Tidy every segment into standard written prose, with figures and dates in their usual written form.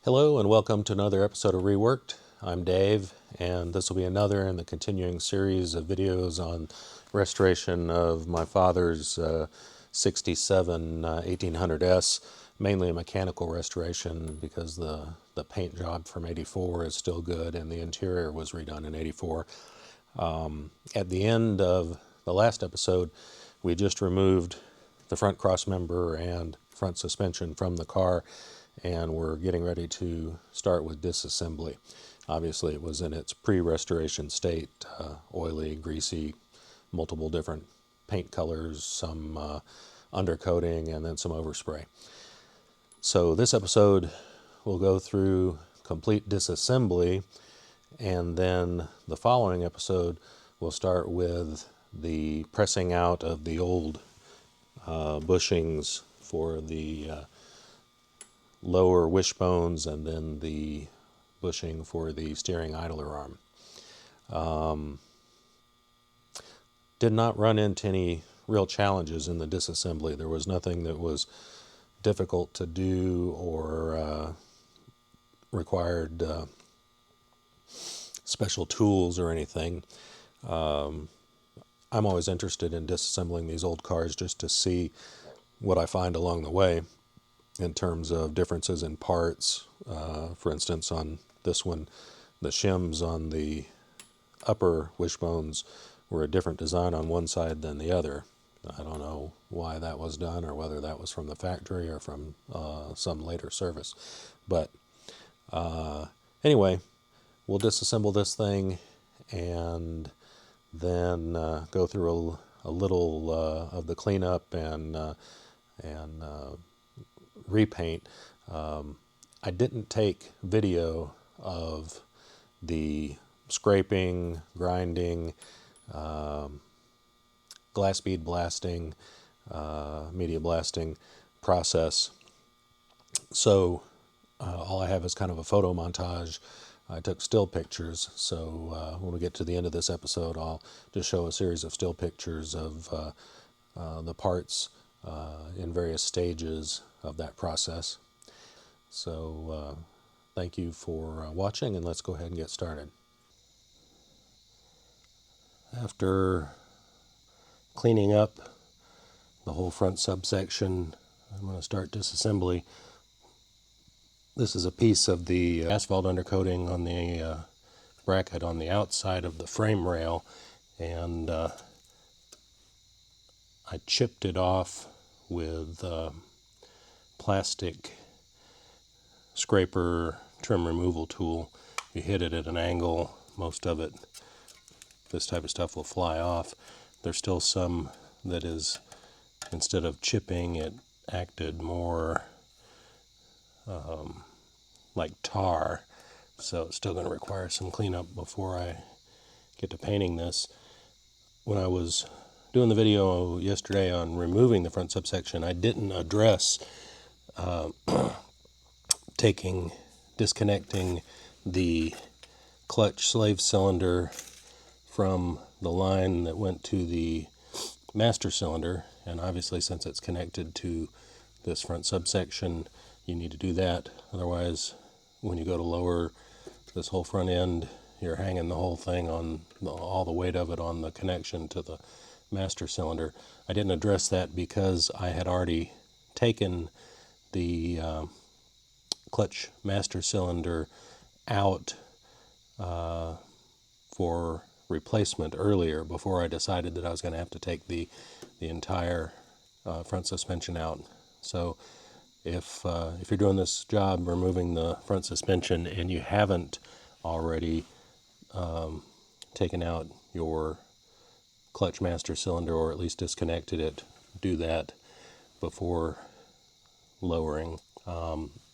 Hello and welcome to another episode of Reworked. I'm Dave, and this will be another in the continuing series of videos on restoration of my father's 67 1800S, mainly a mechanical restoration because the paint job from 84 is still good and the interior was redone in 84. At the end of the last episode, we just removed the front crossmember and front suspension from the car, and we're getting ready to start with disassembly. Obviously, it was in its pre-restoration state, oily, greasy, multiple different paint colors, some undercoating, and then some overspray. So this episode will go through complete disassembly, and then the following episode will start with the pressing out of the old bushings for the lower wishbones, and then the bushing for the steering idler arm. Did not run into any real challenges in the disassembly. There was nothing that was difficult to do or required special tools or anything. I'm always interested in disassembling these old cars just to see what I find along the way in terms of differences in parts. For instance, on this one, the shims on the upper wishbones were a different design on one side than the other. I don't know why that was done or whether that was from the factory or from some later service. But anyway, we'll disassemble this thing and then go through a little of the cleanup and repaint. I didn't take video of the scraping, grinding, glass bead blasting, media blasting process. So all I have is kind of a photo montage. I took still pictures, so when we get to the end of this episode, I'll just show a series of still pictures of the parts in various stages of that process. So thank you for watching, and let's go ahead and get started. After cleaning up the whole front subsection, I'm going to start disassembly. This is a piece of the asphalt undercoating on the bracket on the outside of the frame rail, and I chipped it off with plastic scraper trim removal tool. You hit it at an angle, most of it, this type of stuff, will fly off. There's still some that is, instead of chipping, it acted more like tar, so it's still going to require some cleanup before I get to painting this. When I was doing the video yesterday on removing the front subsection, I didn't address disconnecting the clutch slave cylinder from the line that went to the master cylinder, and obviously since it's connected to this front subsection, you need to do that. Otherwise, when you go to lower this whole front end, you're hanging the whole thing on all the weight of it on the connection to the master cylinder. I didn't address that because I had already taken the clutch master cylinder out for replacement earlier, before I decided that I was going to have to take the entire front suspension out. So if you're doing this job removing the front suspension and you haven't already taken out your clutch master cylinder, or at least disconnected it, do that before lowering.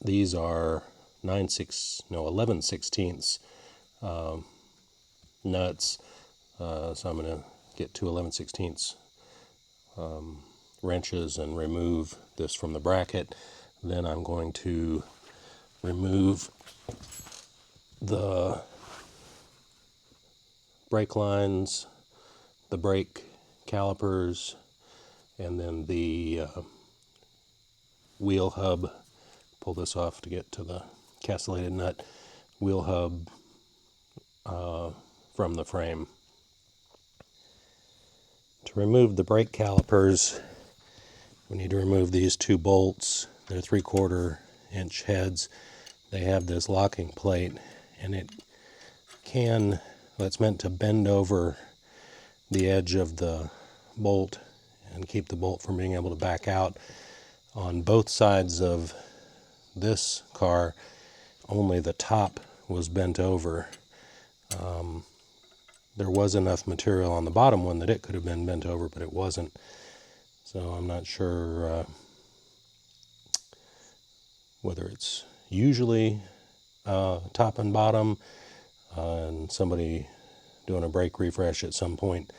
These are 11/16 nuts, so I'm going to get two 11/16 wrenches and remove this from the bracket. Then I'm going to remove the brake lines, the brake calipers, and then the wheel hub. Pull this off to get to the castellated nut wheel hub from the frame. To remove the brake calipers, we need to remove these two bolts. They're 3/4 inch heads. They have this locking plate, and it's meant to bend over the edge of the bolt and keep the bolt from being able to back out. On both sides of this car, only the top was bent over. There was enough material on the bottom one that it could have been bent over, but it wasn't. So I'm not sure whether it's usually top and bottom, and somebody doing a brake refresh at some point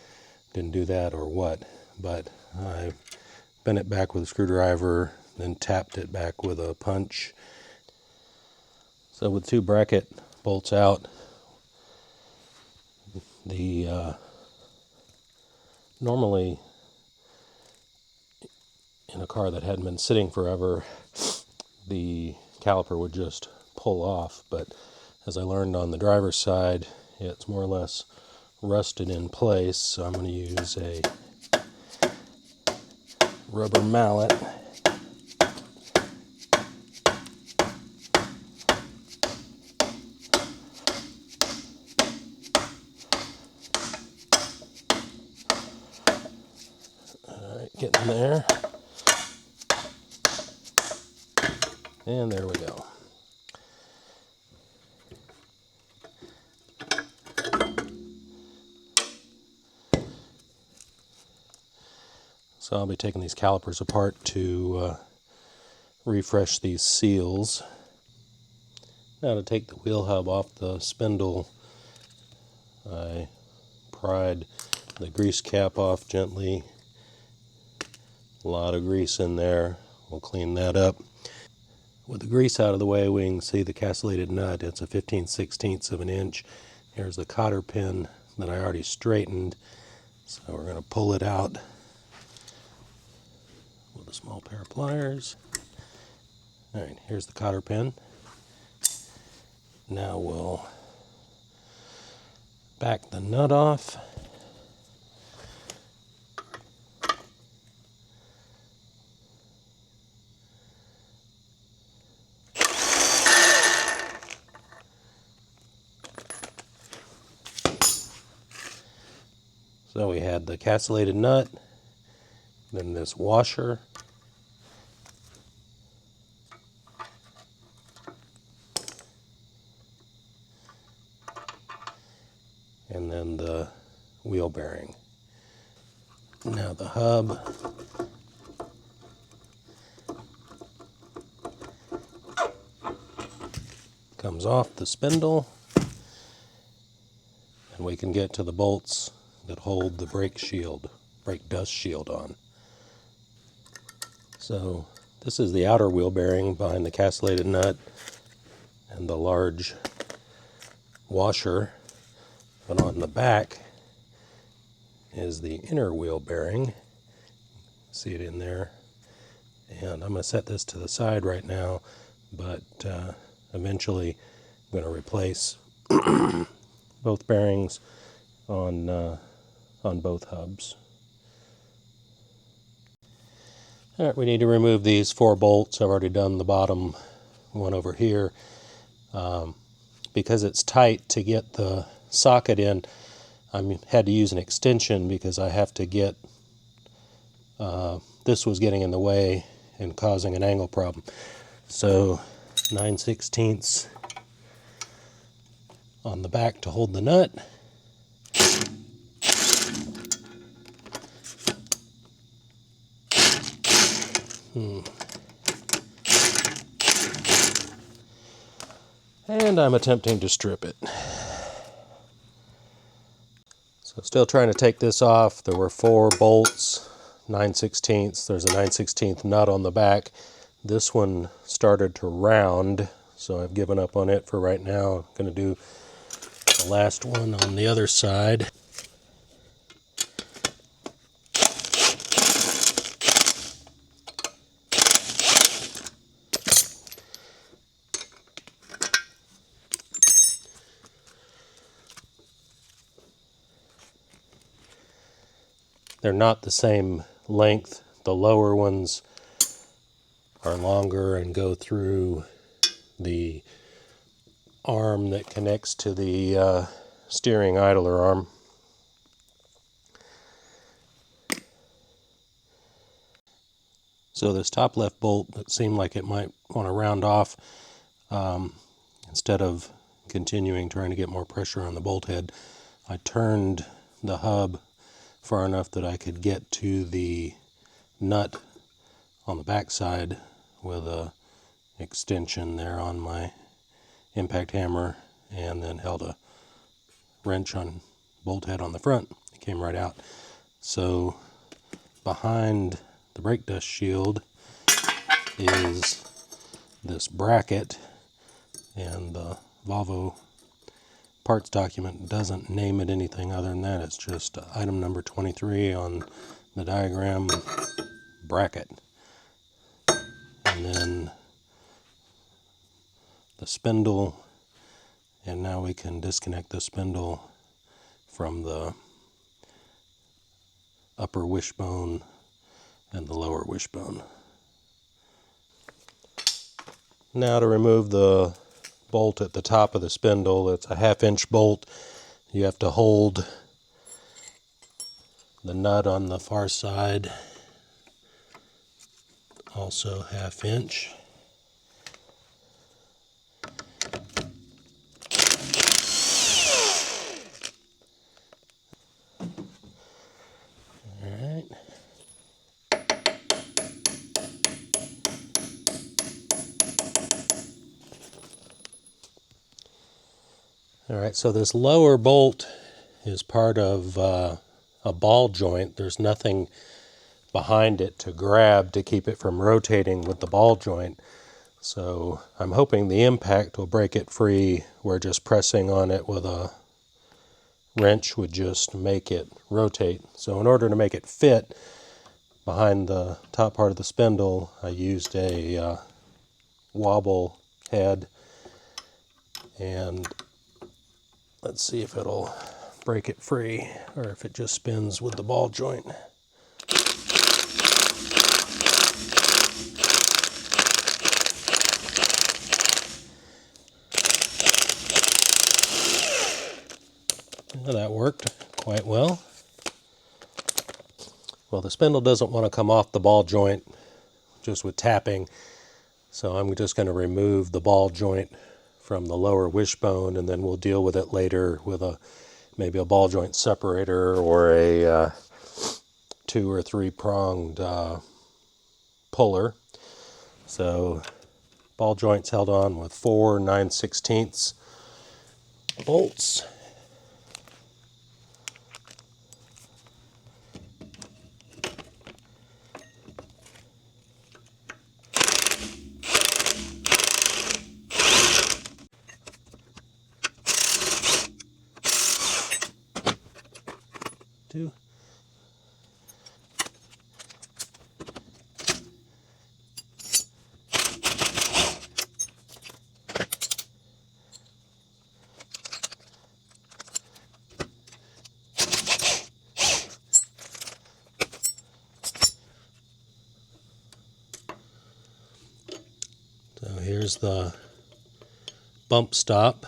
didn't do that or what. But I bent it back with a screwdriver, then tapped it back with a punch. So with two bracket bolts out, normally in a car that hadn't been sitting forever, the caliper would just pull off, but as I learned on the driver's side, it's more or less rusted in place, so I'm going to use a rubber mallet. Alright, getting there. And there we go. So I'll be taking these calipers apart to refresh these seals. Now to take the wheel hub off the spindle, I pried the grease cap off gently. A lot of grease in there. We'll clean that up. With the grease out of the way, we can see the castellated nut. It's a 15/16 of an inch. Here's the cotter pin that I already straightened. So we're going to pull it out with a small pair of pliers. Alright, here's the cotter pin. Now we'll back the nut off. So we had the castellated nut, then this washer, and then the wheel bearing. Now the hub comes off the spindle, and we can get to the bolts that hold the brake dust shield on. So this is the outer wheel bearing behind the castellated nut and the large washer, but on the back is the inner wheel bearing. See it in there. And I'm going to set this to the side right now, but eventually I'm going to replace both bearings on both hubs. Alright, we need to remove these 4 bolts. I've already done the bottom one over here. Because it's tight to get the socket in, I had to use an extension because I have to get, this was getting in the way and causing an angle problem. So 9/16 on the back to hold the nut. And I'm attempting to strip it. So still trying to take this off. There were 4 bolts, 9/16. There's a 9/16 nut on the back. This one started to round, so I've given up on it for right now. I'm going to do the last one on the other side. they're not the same length. The lower ones are longer and go through the arm that connects to the steering idler arm. So this top left bolt that seemed like it might want to round off, instead of continuing trying to get more pressure on the bolt head, I turned the hub far enough that I could get to the nut on the back side with a extension there on my impact hammer, and then held a wrench on bolt head on the front. It came right out. So behind the brake dust shield is this bracket, and the Volvo parts document doesn't name it anything other than that. It's just item number 23 on the diagram, bracket. And then the spindle, and now we can disconnect the spindle from the upper wishbone and the lower wishbone. Now to remove the bolt at the top of the spindle. It's a 1/2 inch bolt. You have to hold the nut on the far side, also 1/2 inch. Alright. Alright, so this lower bolt is part of a ball joint. There's nothing behind it to grab to keep it from rotating with the ball joint. So I'm hoping the impact will break it free, where just pressing on it with a wrench would just make it rotate. So in order to make it fit behind the top part of the spindle, I used a wobble head, and let's see if it'll break it free or if it just spins with the ball joint. Well, that worked quite well. Well, the spindle doesn't want to come off the ball joint just with tapping, so I'm just going to remove the ball joint from the lower wishbone, and then we'll deal with it later with maybe a ball joint separator or a 2 or 3 pronged puller. So ball joints held on with 4 9/16 bolts. Two. So here's the bump stop.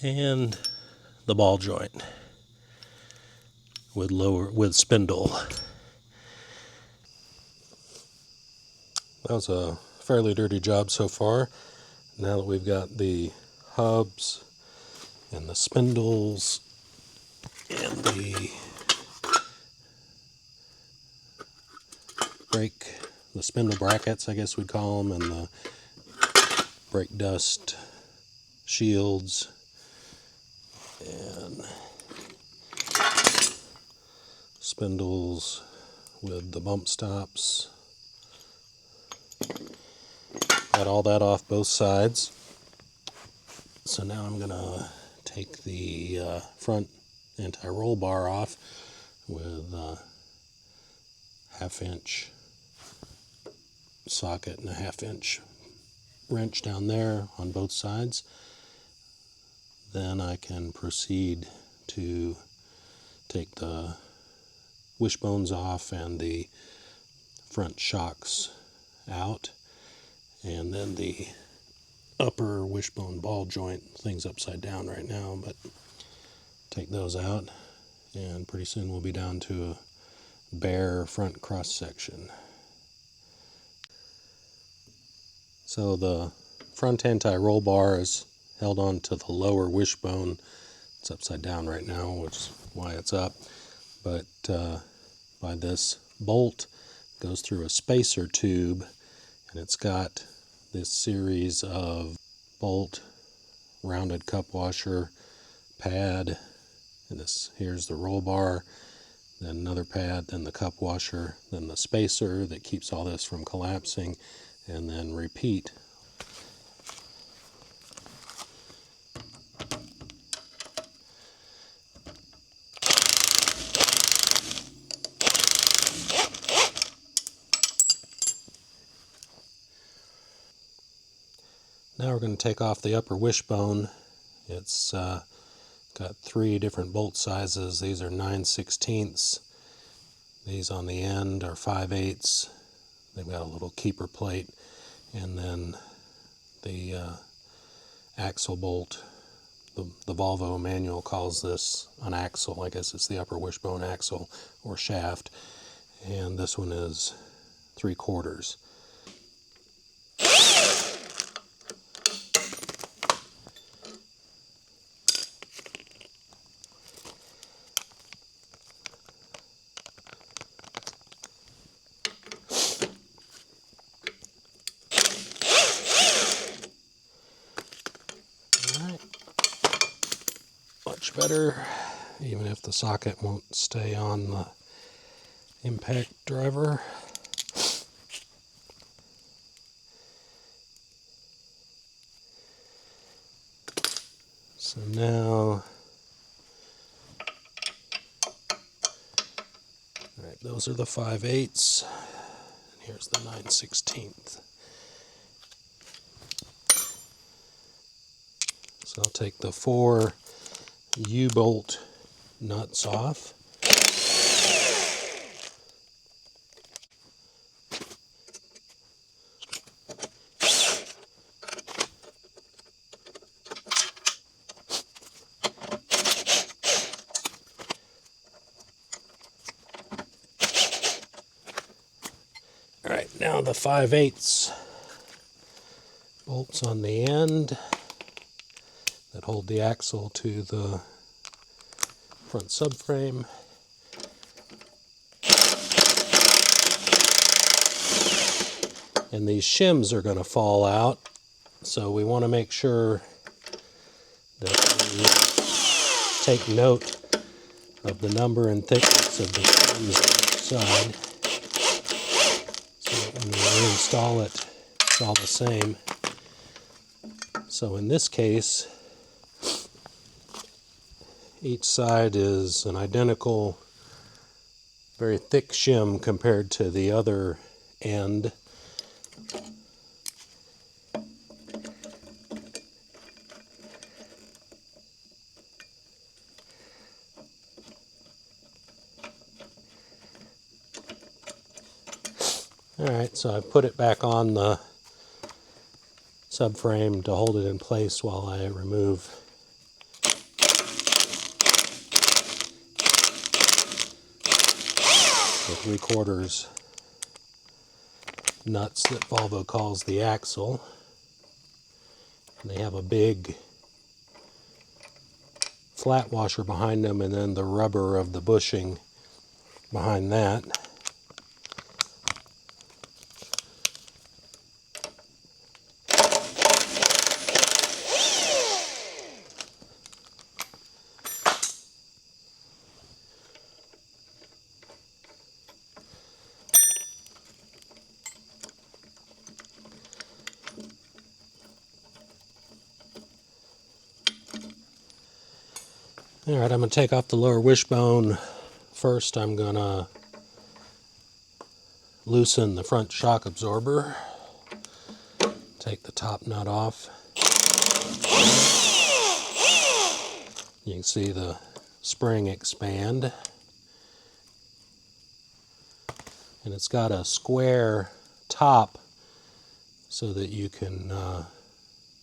And the ball joint with spindle. That was a fairly dirty job so far. Now that we've got the hubs and the spindles and the spindle brackets, I guess we'd call them, and the brake dust shields and spindles with the bump stops. Got all that off both sides. So now I'm going to take the front anti-roll bar off. with a 1/2 inch socket and a 1/2 inch wrench down there on both sides. Then I can proceed to take the wishbones off and the front shocks out, and then the upper wishbone ball joint, thing's upside down right now, but take those out, and pretty soon we'll be down to a bare front cross section. So the front anti-roll bar is held on to the lower wishbone. It's upside down right now, which is why it's up, but by this bolt, goes through a spacer tube, and it's got this series of bolt, rounded cup washer, pad, and here's the roll bar, then another pad, then the cup washer, then the spacer that keeps all this from collapsing, and then repeat. Now we're going to take off the upper wishbone. It's got 3 different bolt sizes. These are 9/16. These on the end are 5/8. They've got a little keeper plate. And then the axle bolt, the Volvo manual calls this an axle. I guess it's the upper wishbone axle or shaft. And this one is 3/4. Much better, even if the socket won't stay on the impact driver. So now, alright, those are the 5/8, and here's the 9/16. So I'll take the 4 U-bolt nuts off. Alright, now the 5/8 bolts on the end that hold the axle to the front subframe. And these shims are going to fall out, so we want to make sure that we take note of the number and thickness of the shims on each side, so that when we reinstall it, it's all the same. So in this case, each side is an identical, very thick shim compared to the other end. Alright, so I put it back on the subframe to hold it in place while I remove the 3/4 nuts that Volvo calls the axle. And they have a big flat washer behind them, and then the rubber of the bushing behind that. Alright, I'm going to take off the lower wishbone, First, I'm gonna loosen the front shock absorber. Take the top nut off. You can see the spring expand. And it's got a square top so that you can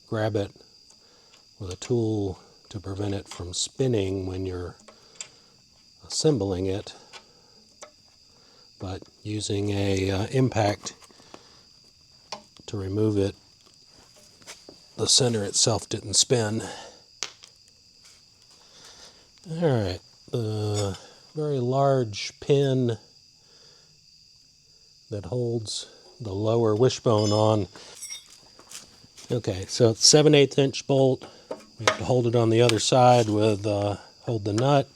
grab it with a tool to prevent it from spinning when you're assembling it. But using a impact to remove it, the center itself didn't spin. Alright, the very large pin that holds the lower wishbone on. Okay, so it's 7/8 inch bolt. We have to hold it on the other side with hold the nut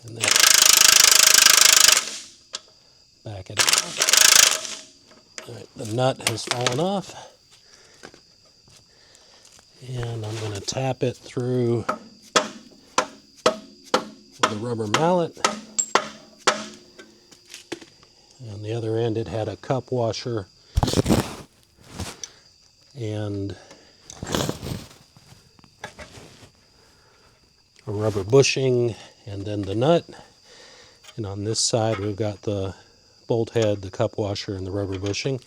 and then back it out. All right, the nut has fallen off, and I'm going to tap it through with a rubber mallet. On the other end, it had a cup washer and a rubber bushing, and then the nut. And on this side, we've got the bolt head, the cup washer, and the rubber bushing.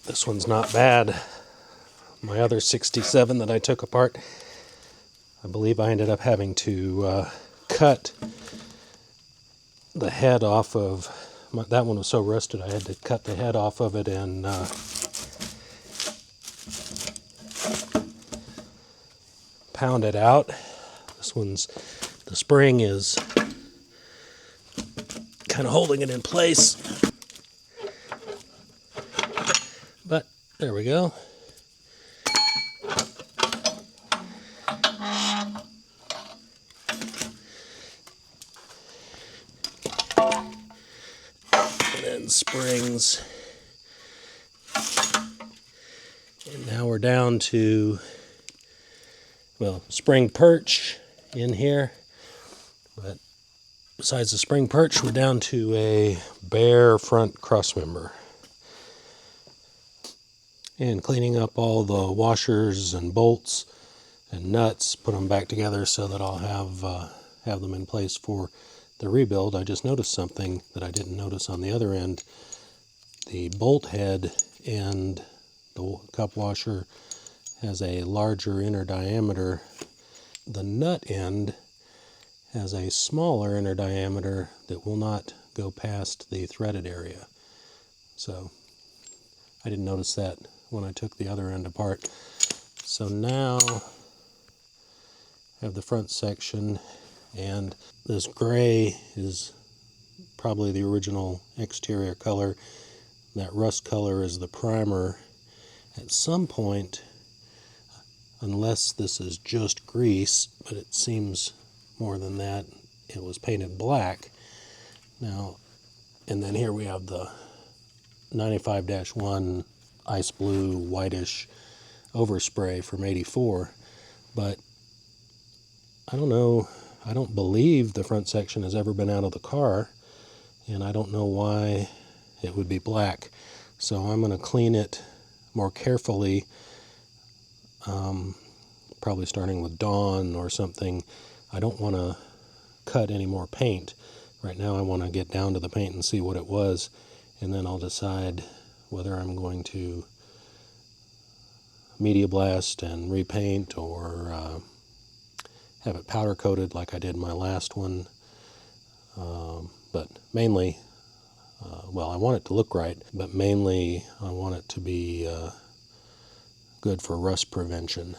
This one's not bad. My other 67 that I took apart, I believe I ended up having to cut the head off of, that one was so rusted I had to cut the head off of it and pound it out. This one's, the spring is kind of holding it in place. But there we go. And then springs. And now we're down to, well, spring perch in here. But besides the spring perch, we're down to a bare front crossmember. And cleaning up all the washers and bolts and nuts, put them back together so that I'll have them in place for the rebuild. I just noticed something that I didn't notice on the other end. The bolt head and the cup washer has a larger inner diameter. The nut end has a smaller inner diameter that will not go past the threaded area. So I didn't notice that when I took the other end apart. So now I have the front section, and this gray is probably the original exterior color. That rust color is the primer. At some point, unless this is just grease, but it seems more than that, it was painted black. Now, and then here we have the 95-1 ice blue whitish overspray from '84, but I don't know, I don't believe the front section has ever been out of the car, and I don't know why it would be black. So I'm going to clean it more carefully, probably starting with Dawn or something. I don't want to cut any more paint. Right now I want to get down to the paint and see what it was, and then I'll decide whether I'm going to media blast and repaint or have it powder coated like I did my last one. But mainly, well, I want it to look right, but mainly I want it to be good for rust prevention.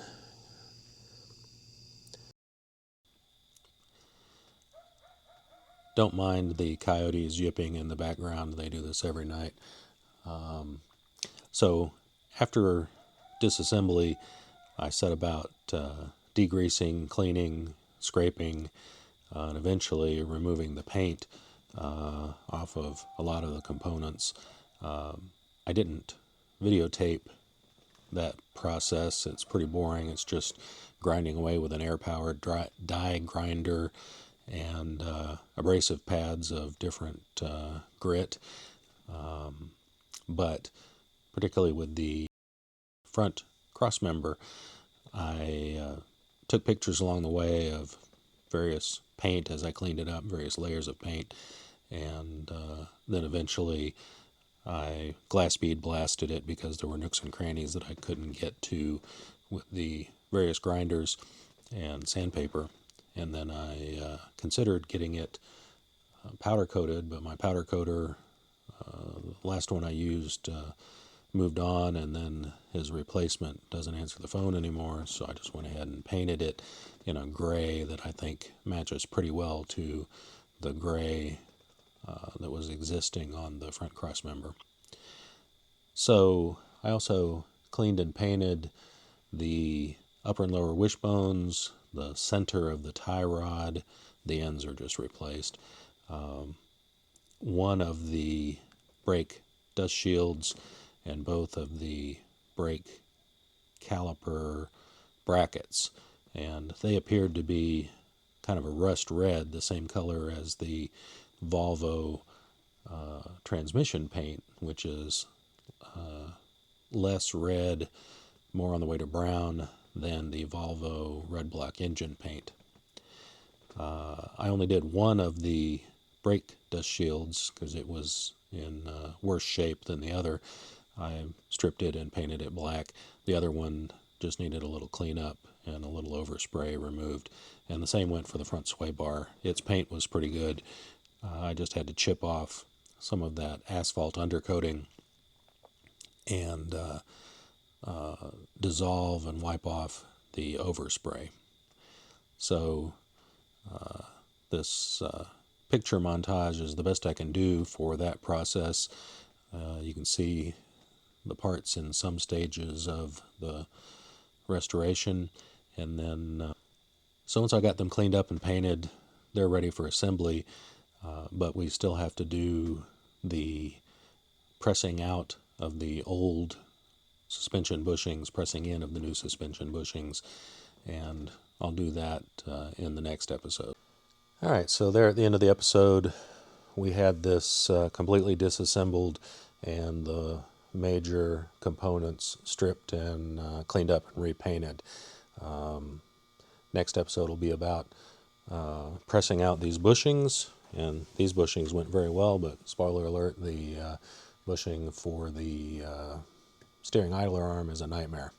Don't mind the coyotes yipping in the background. They do this every night. So after disassembly, I set about degreasing, cleaning, scraping, and eventually removing the paint off of a lot of the components. I didn't videotape that process. It's pretty boring. It's just grinding away with an air-powered die grinder and abrasive pads of different grit. But particularly with the front crossmember, I took pictures along the way of various paint as I cleaned it up, various layers of paint, and then eventually I glass bead blasted it because there were nooks and crannies that I couldn't get to with the various grinders and sandpaper. And then I considered getting it powder coated, but my powder coater, the last one I used, moved on, and then his replacement doesn't answer the phone anymore, so I just went ahead and painted it in a gray that I think matches pretty well to the gray that was existing on the front crossmember. So I also cleaned and painted the upper and lower wishbones, the center of the tie rod. The ends are just replaced. One of the brake dust shields and both of the brake caliper brackets, and they appeared to be kind of a rust red, the same color as the Volvo transmission paint, which is less red, more on the way to brown than the Volvo red block engine paint. I only did one of the brake dust shields because it was in worse shape than the other. I stripped it and painted it black. The other one just needed a little cleanup and a little overspray removed. And the same went for the front sway bar. Its paint was pretty good. I just had to chip off some of that asphalt undercoating and dissolve and wipe off the overspray. So this picture montage is the best I can do for that process. You can see the parts in some stages of the restoration, and then so once I got them cleaned up and painted, they're ready for assembly, but we still have to do the pressing out of the old suspension bushings, pressing in of the new suspension bushings, and I'll do that in the next episode. All right, so there at the end of the episode, we had this completely disassembled and the major components stripped and cleaned up and repainted. Next episode will be about pressing out these bushings, and these bushings went very well, but spoiler alert, the bushing for the steering idler arm is a nightmare.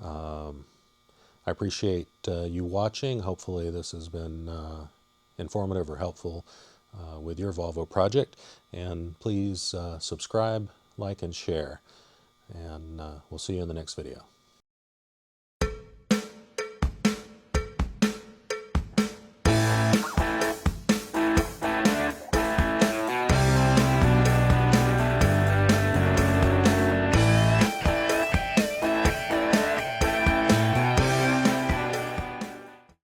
I appreciate you watching. Hopefully this has been informative or helpful with your Volvo project, and please subscribe, like, and share, and we'll see you in the next video.